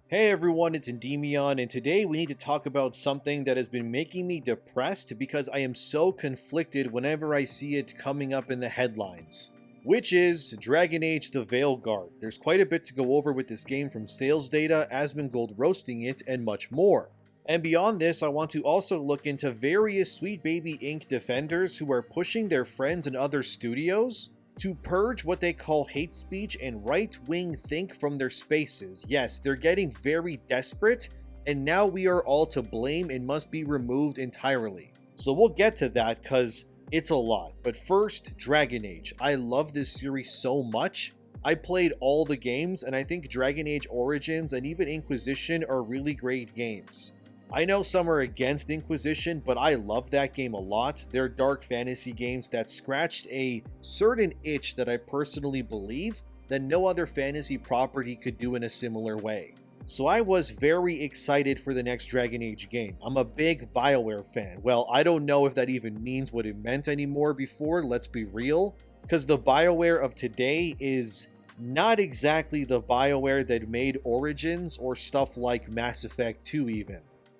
Hey everyone, it's ENDYMION, and today we need to talk about something that has been making me depressed because I am so conflicted whenever I see it coming up in the headlines. Which is Dragon Age the Veilguard. There's quite a bit to go over with this game from sales data, Asmongold roasting it, and much more. And beyond this, I want to also look into various Sweet Baby Inc. defenders who are pushing their friends and other studios to purge what they call hate speech and right-wing think from their spaces. Yes, they're getting very desperate, and now we are all to blame and must be removed entirely. So we'll get to that because it's a lot. But first, Dragon Age. I love this series so much. I played all the games, and I think Dragon Age Origins and even Inquisition are really great games. I know some are against Inquisition, but I love that game a lot. They're dark fantasy games that scratched a certain itch that I personally believe that no other fantasy property could do in a similar way. So I was very excited for the next Dragon Age game. I'm a big BioWare fan. Well, I don't know if that even means what it meant anymore before, let's be real, because the BioWare of today is not exactly the BioWare that made Origins or stuff like Mass Effect 2 even.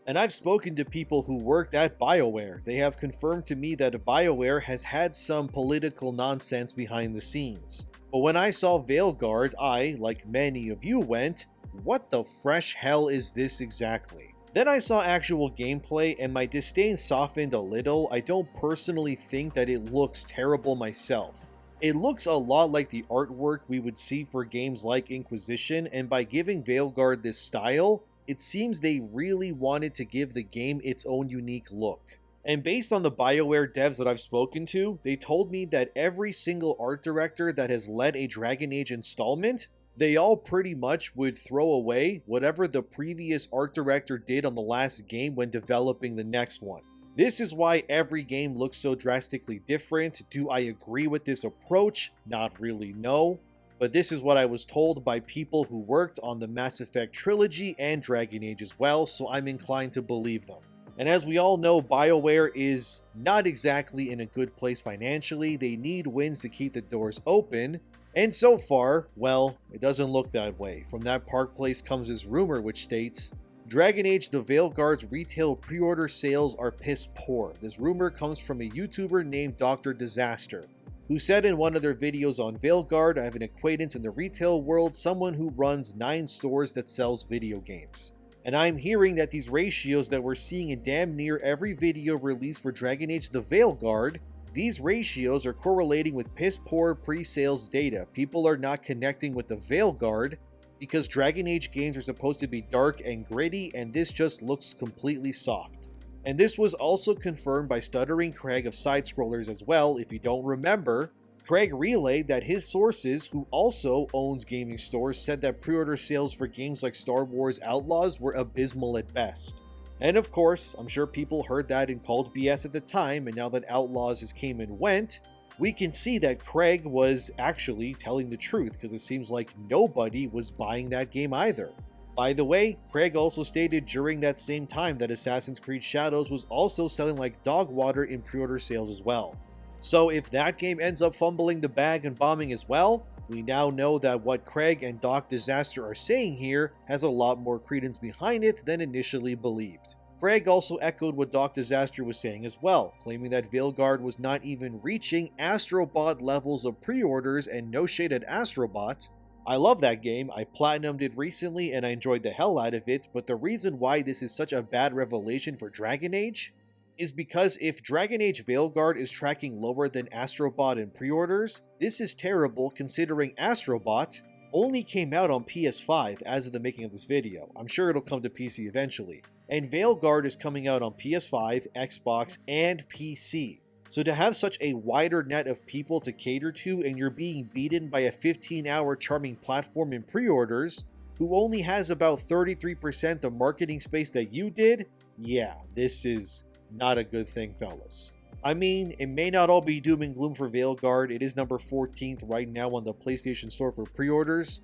And I've spoken to people who worked at BioWare. They have confirmed to me that BioWare has had some political nonsense behind the scenes. But when I saw Veilguard, I, like many of you, went, what the fresh hell is this exactly? Then I saw actual gameplay and my disdain softened a little. I don't personally think that it looks terrible myself. It looks a lot like the artwork we would see for games like Inquisition, and by giving Veilguard this style, it seems they really wanted to give the game its own unique look. And based on the BioWare devs that I've spoken to, they told me that every single art director that has led a Dragon Age installment, they all pretty much would throw away whatever the previous art director did on the last game when developing the next one. This is why every game looks so drastically different. Do I agree with this approach? Not really, no. But this is what I was told by people who worked on the Mass Effect trilogy and Dragon Age as well, so I'm inclined to believe them. And as we all know, BioWare is not exactly in a good place financially. They need wins to keep the doors open. And so far, well, it doesn't look that way. From that Park Place comes this rumor which states, Dragon Age the Veilguard's retail pre-order sales are piss poor. This rumor comes from a YouTuber named Dr. Disaster, who said in one of their videos on Veilguard, I have an acquaintance in the retail world, someone who runs 9 stores that sells video games. And I'm hearing that these ratios that we're seeing in damn near every video released for Dragon Age the Veilguard, these ratios are correlating with piss poor pre-sales data. People are not connecting with the Veilguard because Dragon Age games are supposed to be dark and gritty, and this just looks completely soft. And this was also confirmed by Stuttering Craig of Side Scrollers as well. If you don't remember, Craig relayed that his sources, who also owns gaming stores, said that pre-order sales for games like Star Wars Outlaws were abysmal at best. And of course, I'm sure people heard that and called BS at the time, and now that Outlaws has came and went, we can see that Craig was actually telling the truth, because it seems like nobody was buying that game either. By the way, Craig also stated during that same time that Assassin's Creed Shadows was also selling like dog water in pre-order sales as well. So if that game ends up fumbling the bag and bombing as well, we now know that what Craig and Doc Disaster are saying here has a lot more credence behind it than initially believed. Craig also echoed what Doc Disaster was saying as well, claiming that Veilguard was not even reaching Astrobot levels of pre-orders, and no shade at Astrobot. I love that game, I platinumed it recently and I enjoyed the hell out of it, but the reason why this is such a bad revelation for Dragon Age is because if Dragon Age Veilguard is tracking lower than Astrobot in pre-orders, this is terrible considering Astrobot only came out on PS5 as of the making of this video. I'm sure it'll come to PC eventually. And Veilguard is coming out on PS5, Xbox, and PC. So to have such a wider net of people to cater to, and you're being beaten by a 15-hour charming platform in pre-orders, who only has about 33% the marketing space that you did, yeah, this is not a good thing, fellas. I mean, it may not all be doom and gloom for Veilguard. It is number 14th right now on the PlayStation Store for pre-orders,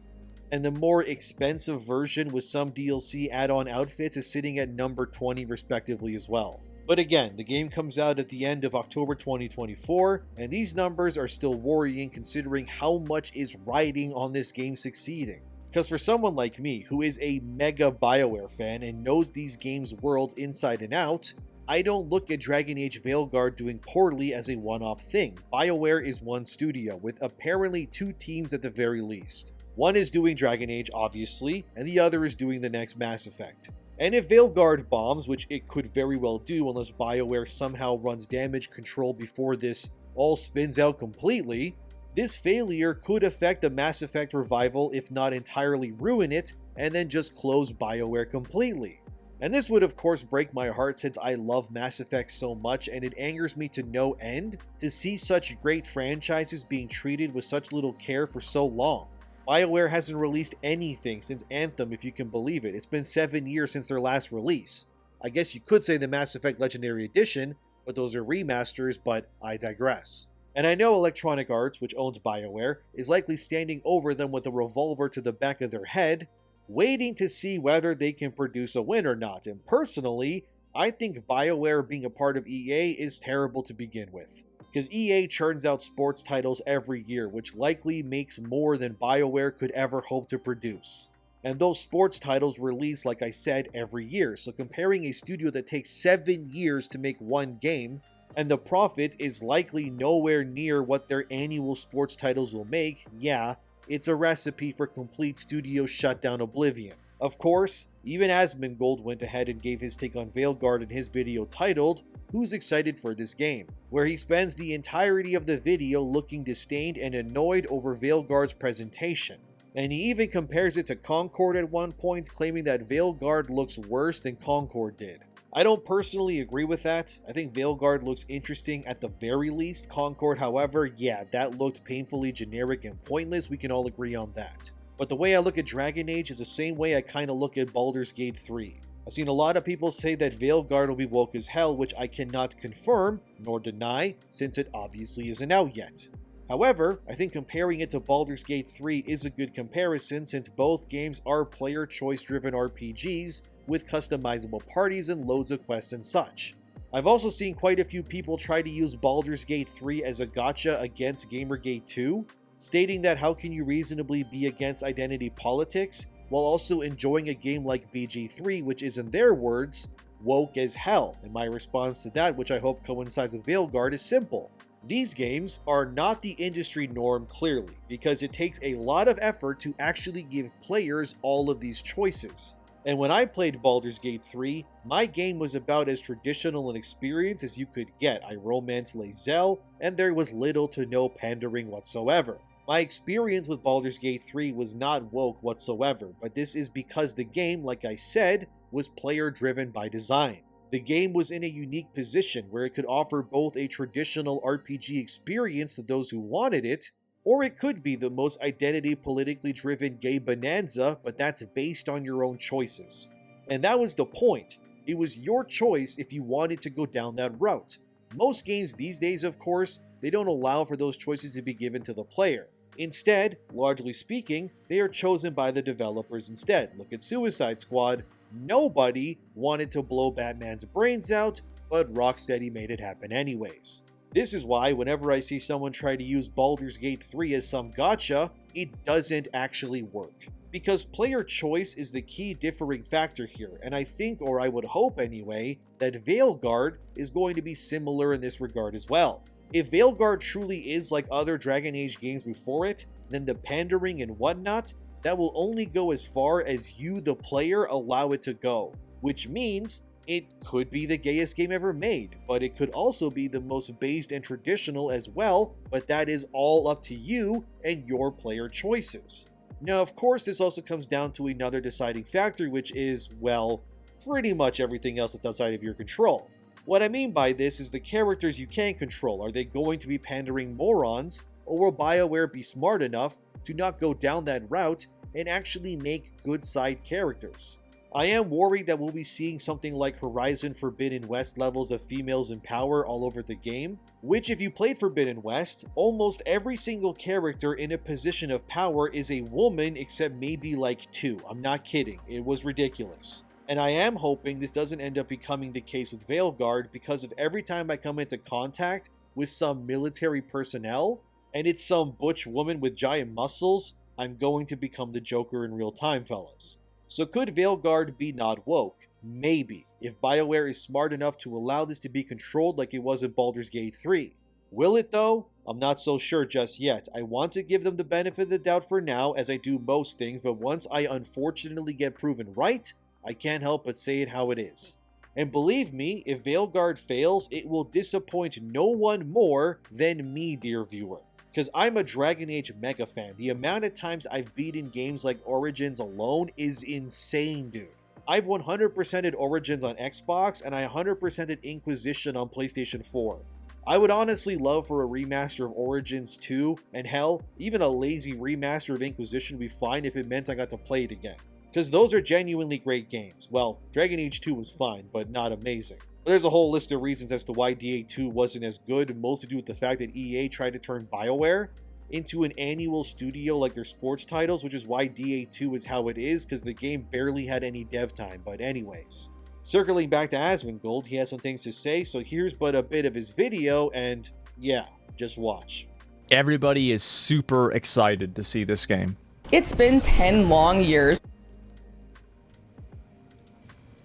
and the more expensive version with some DLC add-on outfits is sitting at number 20 respectively as well. But again, the game comes out at the end of October 2024, and these numbers are still worrying considering how much is riding on this game succeeding. Because for someone like me, who is a mega BioWare fan and knows these games' worlds inside and out, I don't look at Dragon Age Veilguard doing poorly as a one-off thing. BioWare is one studio, with apparently 2 teams at the very least. One is doing Dragon Age, obviously, and the other is doing the next Mass Effect. And if Veilguard bombs, which it could very well do unless BioWare somehow runs damage control before this all spins out completely, this failure could affect the Mass Effect revival if not entirely ruin it, and then just close BioWare completely. And this would of course break my heart since I love Mass Effect so much, and it angers me to no end to see such great franchises being treated with such little care for so long. BioWare hasn't released anything since Anthem, if you can believe it. It's been 7 years since their last release. I guess you could say the Mass Effect Legendary Edition, but those are remasters, but I digress. And I know Electronic Arts, which owns BioWare, is likely standing over them with a revolver to the back of their head, waiting to see whether they can produce a win or not. And personally, I think BioWare being a part of EA is terrible to begin with, because EA churns out sports titles every year, which likely makes more than BioWare could ever hope to produce. And those sports titles release, like I said, every year, so comparing a studio that takes 7 years to make one game, and the profit is likely nowhere near what their annual sports titles will make, yeah, it's a recipe for complete studio shutdown oblivion. Of course, even Asmongold went ahead and gave his take on Veilguard in his video titled, "Who's Excited for This Game?", where he spends the entirety of the video looking disdained and annoyed over Veilguard's presentation. And he even compares it to Concord at one point, claiming that Veilguard looks worse than Concord did. I don't personally agree with that. I think Veilguard looks interesting at the very least. Concord, however, yeah, that looked painfully generic and pointless, we can all agree on that. But the way I look at Dragon Age is the same way I kinda look at Baldur's Gate 3. I've seen a lot of people say that Veilguard will be woke as hell, which I cannot confirm, nor deny, since it obviously isn't out yet. However, I think comparing it to Baldur's Gate 3 is a good comparison since both games are player choice driven RPGs with customizable parties and loads of quests and such. I've also seen quite a few people try to use Baldur's Gate 3 as a gotcha against Gamergate 2, stating that how can you reasonably be against identity politics while also enjoying a game like BG3, which is in their words, woke as hell. And my response to that, which I hope coincides with Veilguard, is simple. These games are not the industry norm clearly, because it takes a lot of effort to actually give players all of these choices. And when I played Baldur's Gate 3, my game was about as traditional an experience as you could get. I romanced Lae'zel, and there was little to no pandering whatsoever. My experience with Baldur's Gate 3 was not woke whatsoever, but this is because the game, like I said, was player-driven by design. The game was in a unique position where it could offer both a traditional RPG experience to those who wanted it, or it could be the most identity politically driven gay bonanza, but that's based on your own choices. And that was the point. It was your choice if you wanted to go down that route. Most games these days, of course, they don't allow for those choices to be given to the player. Instead, largely speaking, they are chosen by the developers instead. Look at Suicide Squad. Nobody wanted to blow Batman's brains out, but Rocksteady made it happen anyways. This is why whenever I see someone try to use Baldur's Gate 3 as some gotcha, it doesn't actually work. Because player choice is the key differing factor here, and I think, or I would hope anyway, that Veilguard is going to be similar in this regard as well. If Veilguard truly is like other Dragon Age games before it, then the pandering and whatnot, that will only go as far as you, the player, allow it to go. Which means it could be the gayest game ever made, but it could also be the most based and traditional as well, but that is all up to you and your player choices. Now, of course, this also comes down to another deciding factor, which is, well, pretty much everything else that's outside of your control. What I mean by this is the characters you can control. Are they going to be pandering morons, or will BioWare be smart enough to not go down that route and actually make good side characters? I am worried that we'll be seeing something like Horizon Forbidden West levels of females in power all over the game, which if you played Forbidden West, almost every single character in a position of power is a woman except maybe like 2. I'm not kidding, it was ridiculous. And I am hoping this doesn't end up becoming the case with Veilguard, because of every time I come into contact with some military personnel, and it's some butch woman with giant muscles, I'm going to become the Joker in real time, fellas. So could Veilguard be not woke? Maybe, if BioWare is smart enough to allow this to be controlled like it was in Baldur's Gate 3. Will it though? I'm not so sure just yet. I want to give them the benefit of the doubt for now, as I do most things, but once I unfortunately get proven right, I can't help but say it how it is. And believe me, if Veilguard fails, it will disappoint no one more than me, dear viewer. Because I'm a Dragon Age mega fan. The amount of times I've beaten games like Origins alone is insane, dude. I've 100%ed Origins on Xbox, and I 100%ed Inquisition on PlayStation 4. I would honestly love for a remaster of Origins 2, and hell, even a lazy remaster of Inquisition would be fine if it meant I got to play it again. Because those are genuinely great games. Well, Dragon Age 2 was fine, but not amazing. There's a whole list of reasons as to why DA2 wasn't as good, mostly due to the fact that EA tried to turn BioWare into an annual studio like their sports titles, which is why DA2 is how it is, because the game barely had any dev time. But anyways, circling back to Asmongold, he has some things to say, so here's but a bit of his video, and yeah, just watch. Everybody is super excited to see this game. It's been 10 long years.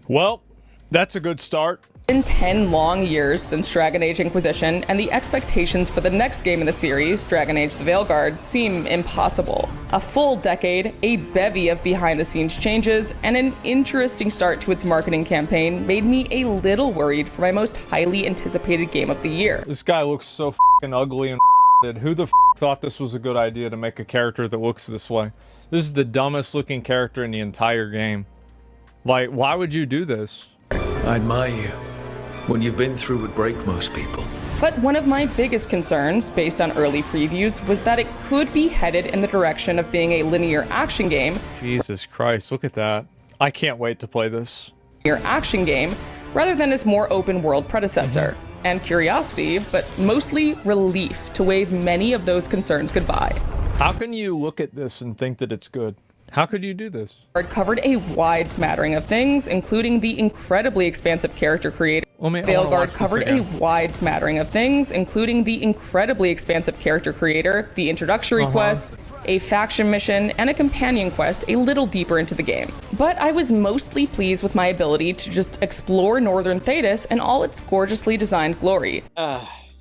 Well, that's a good start. Been 10 long years since Dragon Age Inquisition, and the expectations for the next game in the series, Dragon Age the Veilguard, seem impossible. A full decade, a bevy of behind-the-scenes changes, and an interesting start to its marketing campaign made me a little worried for my most highly anticipated game of the year. This guy looks so f***ing ugly and who the f*** thought this was a good idea to make a character that looks this way? This is the dumbest looking character in the entire game. Like, why would you do this? I admire you. When you've been through would break most people. But one of my biggest concerns, based on early previews, was that it could be headed in the direction of being a linear action game. Jesus Christ, look at that. I can't wait to play this. Action game, rather than its more open world predecessor. And curiosity, but mostly relief, to wave many of those concerns goodbye. How can you look at this and think that it's good? How could you do this? It covered a wide smattering of things, including the incredibly expansive character creator. Veilguard covered a wide smattering of things, including the incredibly expansive character creator, the introductory quests, a faction mission, and a companion quest a little deeper into the game. But I was mostly pleased with my ability to just explore Northern Thedas and all its gorgeously designed glory.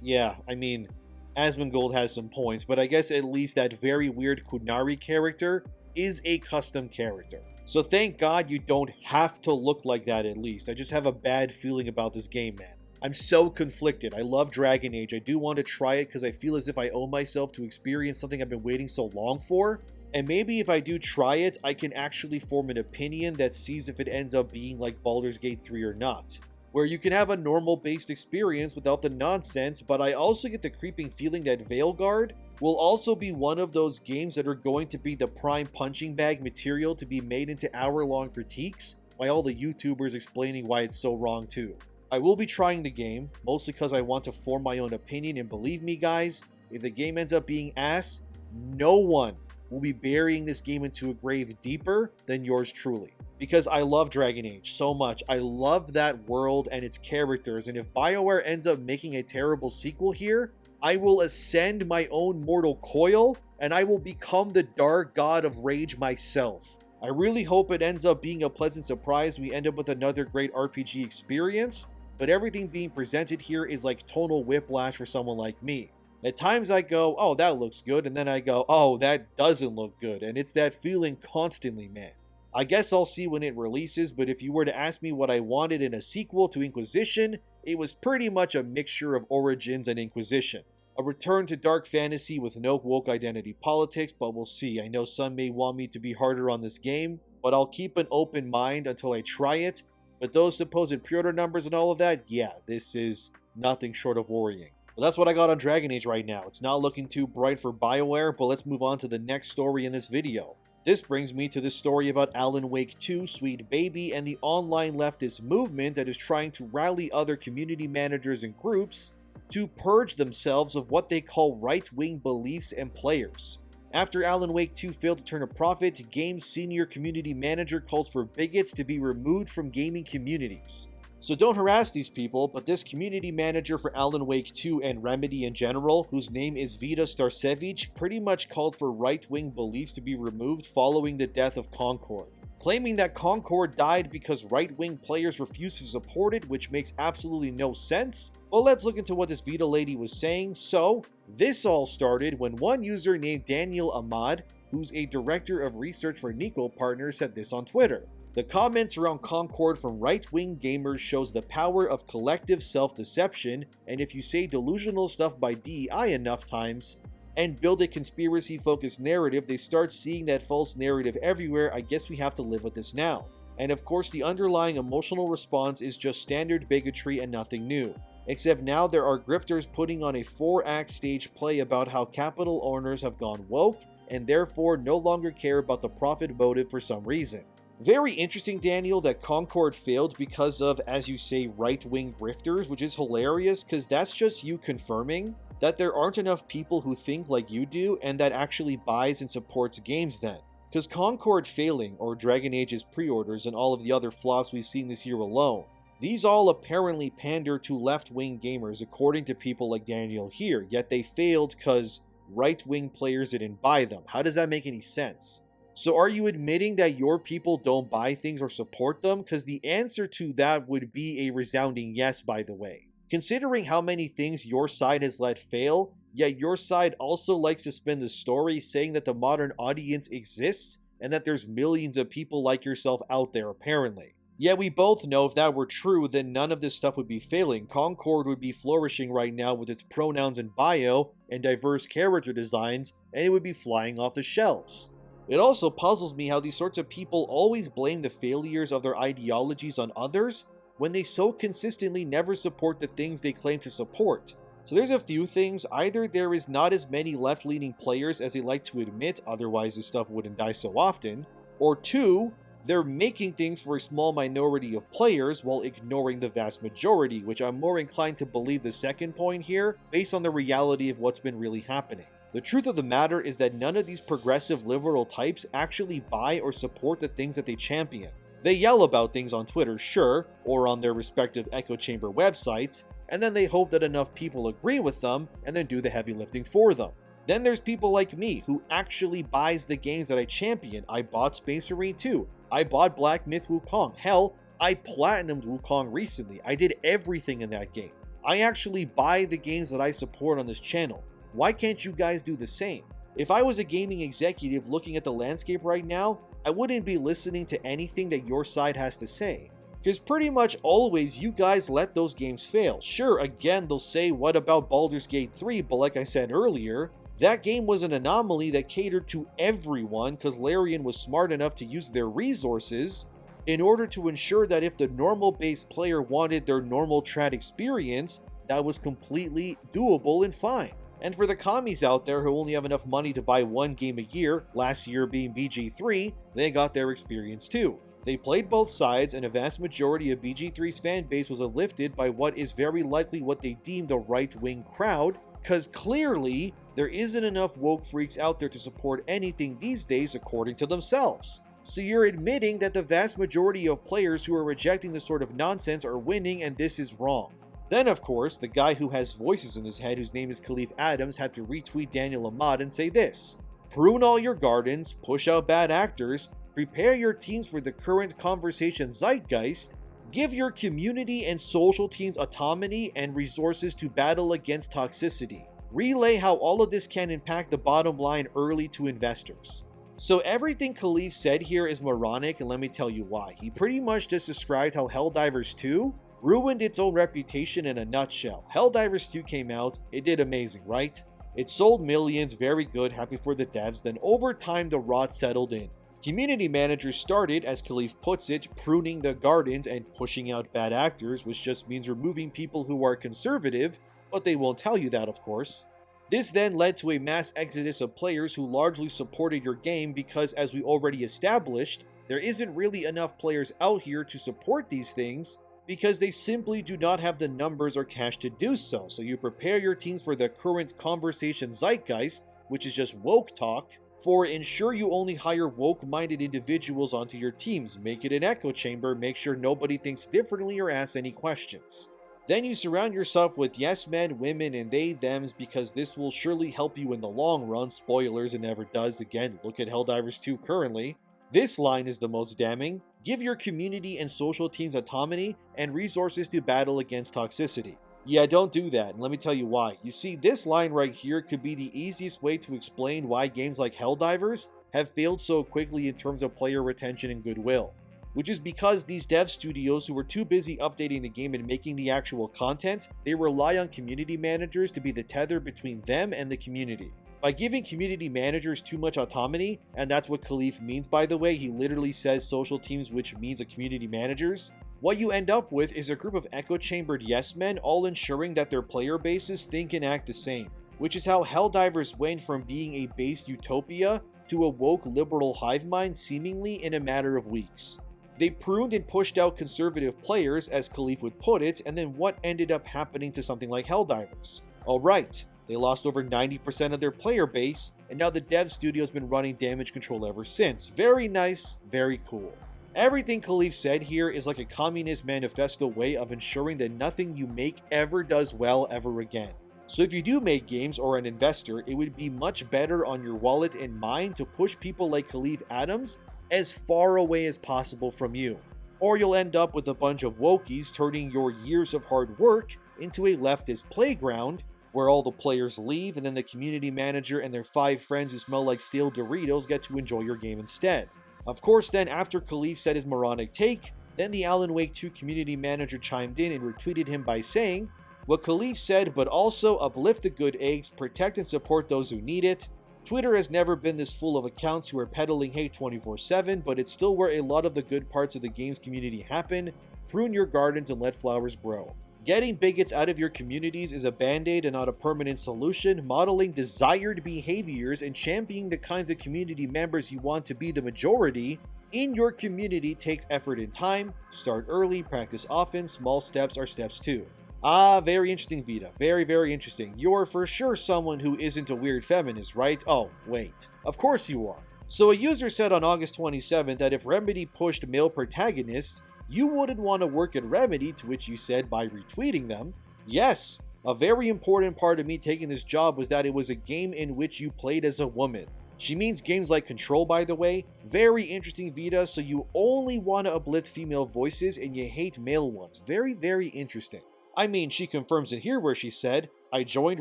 Yeah, I mean, Asmongold has some points, but I guess at least that very weird Kunari character is a custom character. So thank God you don't have to look like that at least. I just have a bad feeling about this game, man. I'm so conflicted. I love Dragon Age. I do want to try it because I feel as if I owe myself to experience something I've been waiting so long for. And maybe if I do try it, I can actually form an opinion that sees if it ends up being like Baldur's Gate 3 or not, where you can have a normal based experience without the nonsense, but I also get the creeping feeling that Veilguard will also be one of those games that are going to be the prime punching bag material to be made into hour-long critiques by all the YouTubers explaining why it's so wrong too. I will be trying the game, mostly because I want to form my own opinion, and believe me guys, if the game ends up being ass, no one will be burying this game into a grave deeper than yours truly. Because I love Dragon Age so much. I love that world and its characters, and if BioWare ends up making a terrible sequel here, I will ascend my own mortal coil, and I will become the dark god of rage myself. I really hope it ends up being a pleasant surprise. We end up with another great RPG experience, but everything being presented here is like tonal whiplash for someone like me. At times I go, oh, that looks good, and then I go, oh, that doesn't look good, and it's that feeling constantly, man. I guess I'll see when it releases, but if you were to ask me what I wanted in a sequel to Inquisition, it was pretty much a mixture of Origins and Inquisition. A return to dark fantasy with no woke identity politics, but we'll see. I know some may want me to be harder on this game, but I'll keep an open mind until I try it. But those supposed pre-order numbers and all of that, yeah, this is nothing short of worrying. Well, that's what I got on Dragon Age right now. It's not looking too bright for BioWare, but let's move on to the next story in this video. This brings me to the story about Alan Wake 2, Sweet Baby, and the online leftist movement that is trying to rally other community managers and groups to purge themselves of what they call right-wing beliefs and players. After Alan Wake 2 failed to turn a profit, game's senior community manager calls for bigots to be removed from gaming communities. So don't harass these people, but this community manager for Alan Wake 2 and Remedy in general, whose name is Vida Starcevic, pretty much called for right-wing beliefs to be removed following the death of Concord, claiming that Concord died because right-wing players refused to support it, which makes absolutely no sense. But let's look into what this Vida lady was saying. So, this all started when one user named Daniel Ahmad, who's a director of research for Nico Partners, said this on Twitter. The comments around Concord from right-wing gamers shows the power of collective self-deception, and if you say delusional stuff by DEI enough times, and build a conspiracy-focused narrative, they start seeing that false narrative everywhere. I guess we have to live with this now. And of course, the underlying emotional response is just standard bigotry and nothing new. Except now there are grifters putting on a 4-act stage play about how capital owners have gone woke, and therefore no longer care about the profit motive for some reason. Very interesting, Daniel, that Concord failed because of, as you say, right-wing grifters, which is hilarious because that's just you confirming that there aren't enough people who think like you do and that actually buys and supports games then. Because Concord failing, or Dragon Age's pre-orders, and all of the other flops we've seen this year alone, these all apparently pander to left-wing gamers according to people like Daniel here, yet they failed because right-wing players didn't buy them. How does that make any sense? So are you admitting that your people don't buy things or support them? Because the answer to that would be a resounding yes, by the way. Considering how many things your side has let fail, yet your side also likes to spin the story saying that the modern audience exists and that there's millions of people like yourself out there apparently. Yet we both know if that were true, then none of this stuff would be failing. Concord would be flourishing right now with its pronouns and bio and diverse character designs, and it would be flying off the shelves. It also puzzles me how these sorts of people always blame the failures of their ideologies on others when they so consistently never support the things they claim to support. So there's a few things. Either there is not as many left-leaning players as they like to admit, otherwise this stuff wouldn't die so often, or two, they're making things for a small minority of players while ignoring the vast majority, which I'm more inclined to believe the second point here based on the reality of what's been really happening. The truth of the matter is that none of these progressive liberal types actually buy or support the things that they champion. They yell about things on Twitter, sure, or on their respective echo chamber websites, and then they hope that enough people agree with them and then do the heavy lifting for them. Then there's people like me who actually buys the games that I champion. I bought Space Marine 2. I bought Black Myth Wukong. Hell, I platinumed Wukong recently. I did everything in that game. I actually buy the games that I support on this channel. Why can't you guys do the same? If I was a gaming executive looking at the landscape right now, I wouldn't be listening to anything that your side has to say. Because pretty much always you guys let those games fail. Sure, again, they'll say, what about Baldur's Gate 3? But like I said earlier, that game was an anomaly that catered to everyone because Larian was smart enough to use their resources in order to ensure that if the normal base player wanted their normal trad experience, that was completely doable and fine. And for the commies out there who only have enough money to buy one game a year, last year being BG3, they got their experience too. They played both sides, and a vast majority of BG3's fan base was uplifted by what is very likely what they deemed a right-wing crowd, because clearly there isn't enough woke freaks out there to support anything these days according to themselves. So you're admitting that the vast majority of players who are rejecting this sort of nonsense are winning, and this is wrong. Then, of course, the guy who has voices in his head, whose name is Khalif Adams, had to retweet Daniel Ahmad and say this: prune all your gardens, push out bad actors, prepare your teams for the current conversation zeitgeist, give your community and social teams autonomy and resources to battle against toxicity. Relay how all of this can impact the bottom line early to investors. So everything Khalif said here is moronic, and let me tell you why. He pretty much just described how Helldivers 2 ruined its own reputation in a nutshell. Helldivers 2 came out, it did amazing, right? It sold millions, very good, happy for the devs, then over time the rot settled in. Community managers started, as Khalif puts it, pruning the gardens and pushing out bad actors, which just means removing people who are conservative, but they won't tell you that, of course. This then led to a mass exodus of players who largely supported your game because, as we already established, there isn't really enough players out here to support these things because they simply do not have the numbers or cash to do so. So you prepare your teams for the current conversation zeitgeist, which is just woke talk, 4. Ensure you only hire woke-minded individuals onto your teams. Make it an echo chamber. Make sure nobody thinks differently or asks any questions. Then you surround yourself with yes men, women, and they, thems, because this will surely help you in the long run. Spoilers, it never does. Again, look at Helldivers 2 currently. This line is the most damning. Give your community and social teams autonomy and resources to battle against toxicity. Yeah, don't do that, and let me tell you why. You see, this line right here could be the easiest way to explain why games like Helldivers have failed so quickly in terms of player retention and goodwill. Which is because these dev studios who were too busy updating the game and making the actual content, they rely on community managers to be the tether between them and the community. By giving community managers too much autonomy, and that's what Khalif means by the way, he literally says social teams, which means a community managers, what you end up with is a group of echo-chambered yes men all ensuring that their player bases think and act the same. Which is how Helldivers went from being a based utopia to a woke liberal hive mind seemingly in a matter of weeks. They pruned and pushed out conservative players, as Khalif would put it, and then what ended up happening to something like Helldivers? Alright, they lost over 90% of their player base, and now the dev studio's been running damage control ever since. Very nice, very cool. Everything Khalif said here is like a communist manifesto way of ensuring that nothing you make ever does well ever again. So if you do make games or an investor, it would be much better on your wallet and mind to push people like Khalif Adams as far away as possible from you. Or you'll end up with a bunch of wokies turning your years of hard work into a leftist playground where all the players leave and then the community manager and their 5 friends who smell like stale Doritos get to enjoy your game instead. Of course then, after Khalif said his moronic take, then the Alan Wake 2 community manager chimed in and retweeted him by saying, "What Khalif said, but also uplift the good eggs, protect and support those who need it. Twitter has never been this full of accounts who are peddling hate 24/7, but it's still where a lot of the good parts of the game's community happen. Prune your gardens and let flowers grow. Getting bigots out of your communities is a band-aid and not a permanent solution. Modeling desired behaviors and championing the kinds of community members you want to be the majority in your community takes effort and time. Start early, practice often, small steps are steps too." Ah, very interesting, Vita. Very, very interesting. You're for sure someone who isn't a weird feminist, right? Oh, wait. Of course you are. So a user said on August 27th that if Remedy pushed male protagonists, you wouldn't want to work at Remedy, to which you said by retweeting them, "Yes, a very important part of me taking this job was that it was a game in which you played as a woman." She means games like Control, by the way. Very interesting, Vita. So you only want to uplift female voices and you hate male ones. Very, very interesting. I mean, she confirms it here where she said, "I joined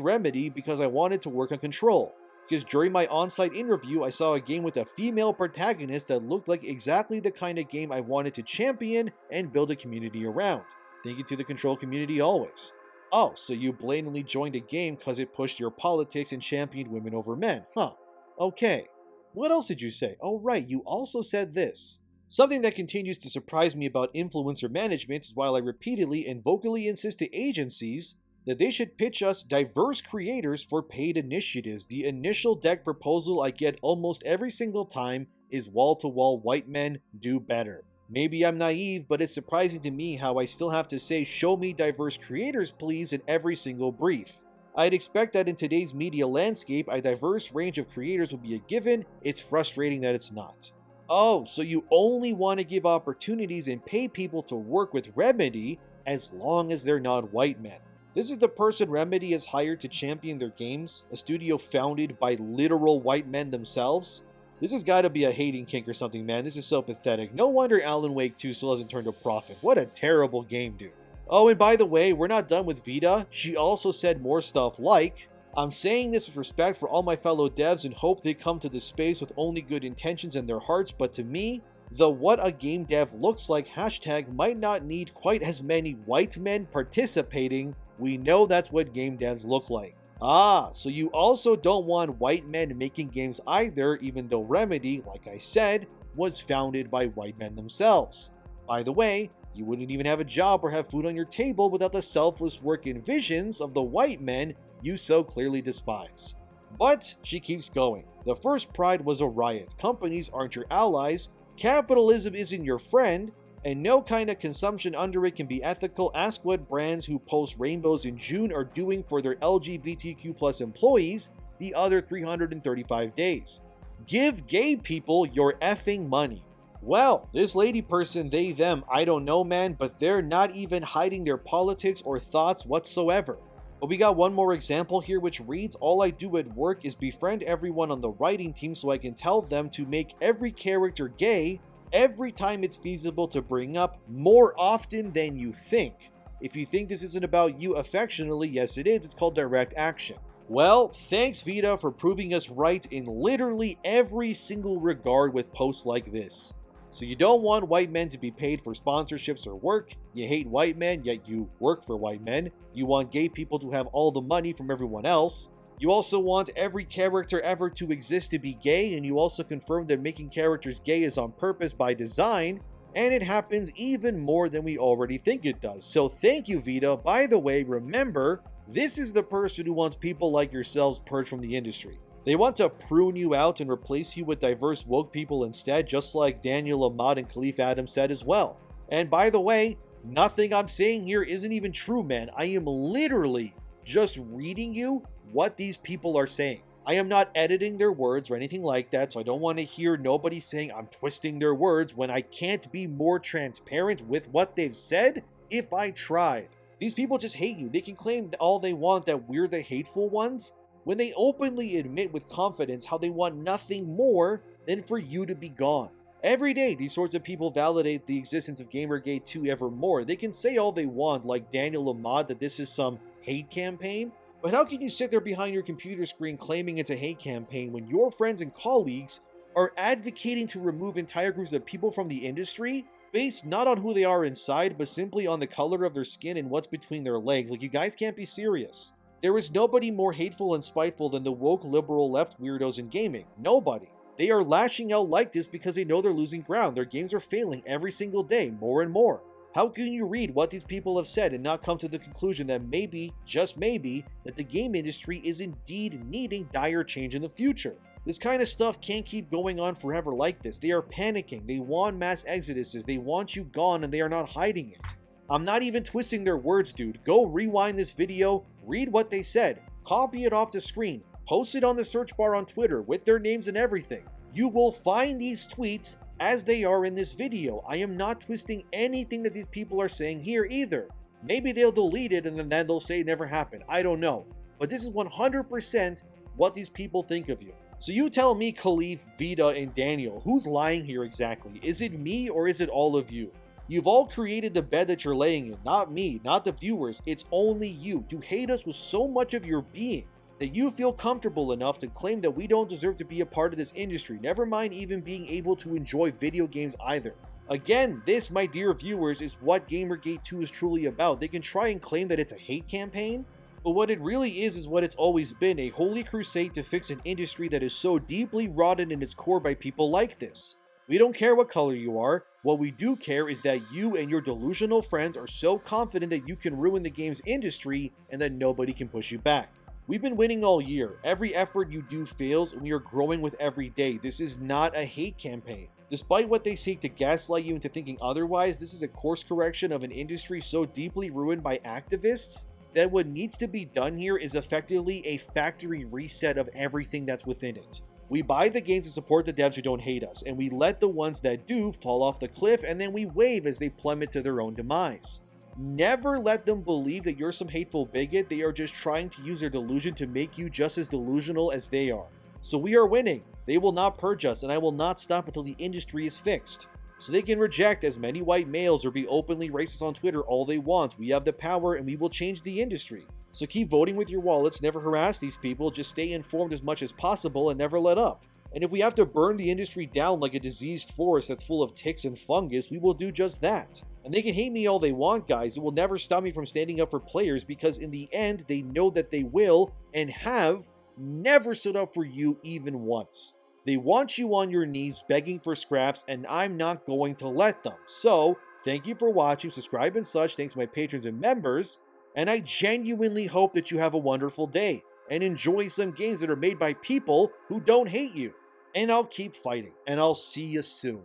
Remedy because I wanted to work on Control. Because during my on-site interview, I saw a game with a female protagonist that looked like exactly the kind of game I wanted to champion and build a community around. Thank you to the Control community always." Oh, so you blatantly joined a game because it pushed your politics and championed women over men. Huh. Okay. What else did you say? Oh right, you also said this. "Something that continues to surprise me about influencer management is while I repeatedly and vocally insist to agencies that they should pitch us diverse creators for paid initiatives, the initial deck proposal I get almost every single time is wall-to-wall white men do better. Maybe I'm naive, but it's surprising to me how I still have to say show me diverse creators please in every single brief. I'd expect that in today's media landscape a diverse range of creators would be a given. It's frustrating that it's not." Oh, so you only want to give opportunities and pay people to work with Remedy as long as they're not white men. This is the person Remedy has hired to champion their games, a studio founded by literal white men themselves? This has got to be a hating kink or something, man. This is so pathetic. No wonder Alan Wake 2 still hasn't turned a profit. What a terrible game, dude. Oh, and by the way, we're not done with Vita. She also said more stuff like, "I'm saying this with respect for all my fellow devs and hope they come to this space with only good intentions in their hearts, but to me, the what a game dev looks like hashtag might not need quite as many white men participating. We know that's what game devs look like." Ah, so you also don't want white men making games either, even though Remedy, like I said, was founded by white men themselves. By the way, you wouldn't even have a job or have food on your table without the selfless work and visions of the white men you so clearly despise. But she keeps going. "The first Pride was a riot. Companies aren't your allies. Capitalism isn't your friend. And no kind of consumption under it can be ethical. Ask what brands who post rainbows in June are doing for their LGBTQ+ employees the other 335 days. Give gay people your effing money. Well, this lady person, they, them, I don't know, man, but they're not even hiding their politics or thoughts whatsoever. But we got one more example here which reads, all I do at work is befriend everyone on the writing team so I can tell them to make every character gay every time it's feasible to bring up, more often than you think. If you think this isn't about you affectionately, yes it is, it's called direct action. Well, thanks Vita for proving us right in literally every single regard with posts like this. So you don't want white men to be paid for sponsorships or work, you hate white men yet you work for white men, you want gay people to have all the money from everyone else, you also want every character ever to exist to be gay, and you also confirm that making characters gay is on purpose by design, and it happens even more than we already think it does. So thank you Vita. By the way, remember, this is the person who wants people like yourselves purged from the industry. They want to prune you out and replace you with diverse woke people instead, just like Daniel Ahmad and Khalif Adam said as well. And by the way, nothing I'm saying here isn't even true, man. I am literally just reading you what these people are saying. I am not editing their words or anything like that, so I don't want to hear nobody saying I'm twisting their words when I can't be more transparent with what they've said if I tried. These people just hate you. They can claim all they want that we're the hateful ones, when they openly admit with confidence how they want nothing more than for you to be gone. Every day, these sorts of people validate the existence of Gamergate 2 ever more. They can say all they want, like Daniel Ahmad, that this is some hate campaign, but how can you sit there behind your computer screen claiming it's a hate campaign when your friends and colleagues are advocating to remove entire groups of people from the industry based not on who they are inside, but simply on the color of their skin and what's between their legs? Like, you guys can't be serious. There is nobody more hateful and spiteful than the woke liberal left weirdos in gaming. Nobody. They are lashing out like this because they know they're losing ground. Their games are failing every single day, more and more. How can you read what these people have said and not come to the conclusion that maybe, just maybe, that the game industry is indeed needing dire change in the future? This kind of stuff can't keep going on forever like this. They are panicking. They want mass exoduses. They want you gone and they are not hiding it. I'm not even twisting their words, dude. Go rewind this video, read what they said, copy it off the screen, post it on the search bar on Twitter with their names and everything. You will find these tweets as they are in this video. I am not twisting anything that these people are saying here either. Maybe they'll delete it and then they'll say it never happened. I don't know. But this is 100% what these people think of you. So you tell me, Khalif, Vita, and Daniel, who's lying here exactly? Is it me or is it all of you? You've all created the bed that you're laying in, not me, not the viewers, it's only you. You hate us with so much of your being that you feel comfortable enough to claim that we don't deserve to be a part of this industry, never mind even being able to enjoy video games either. Again, this, my dear viewers, is what Gamergate 2 is truly about. They can try and claim that it's a hate campaign, but what it really is what it's always been, a holy crusade to fix an industry that is so deeply rotted in its core by people like this. We don't care what color you are. What we do care is that you and your delusional friends are so confident that you can ruin the games industry and that nobody can push you back. We've been winning all year. Every effort you do fails and we are growing with every day. This is not a hate campaign. Despite what they seek to gaslight you into thinking otherwise, this is a course correction of an industry so deeply ruined by activists that what needs to be done here is effectively a factory reset of everything that's within it. We buy the games to support the devs who don't hate us, and we let the ones that do fall off the cliff, and then we wave as they plummet to their own demise. Never let them believe that you're some hateful bigot. They are just trying to use their delusion to make you just as delusional as they are. So we are winning. They will not purge us, and I will not stop until the industry is fixed. So they can reject as many white males or be openly racist on Twitter all they want. We have the power and we will change the industry. So keep voting with your wallets, never harass these people, just stay informed as much as possible and never let up. And if we have to burn the industry down like a diseased forest that's full of ticks and fungus, we will do just that. And they can hate me all they want, guys. It will never stop me from standing up for players because in the end, they know that they will and have never stood up for you even once. They want you on your knees begging for scraps and I'm not going to let them. So, thank you for watching, subscribe and such, thanks to my patrons and members. And I genuinely hope that you have a wonderful day and enjoy some games that are made by people who don't hate you. And I'll keep fighting, and I'll see you soon.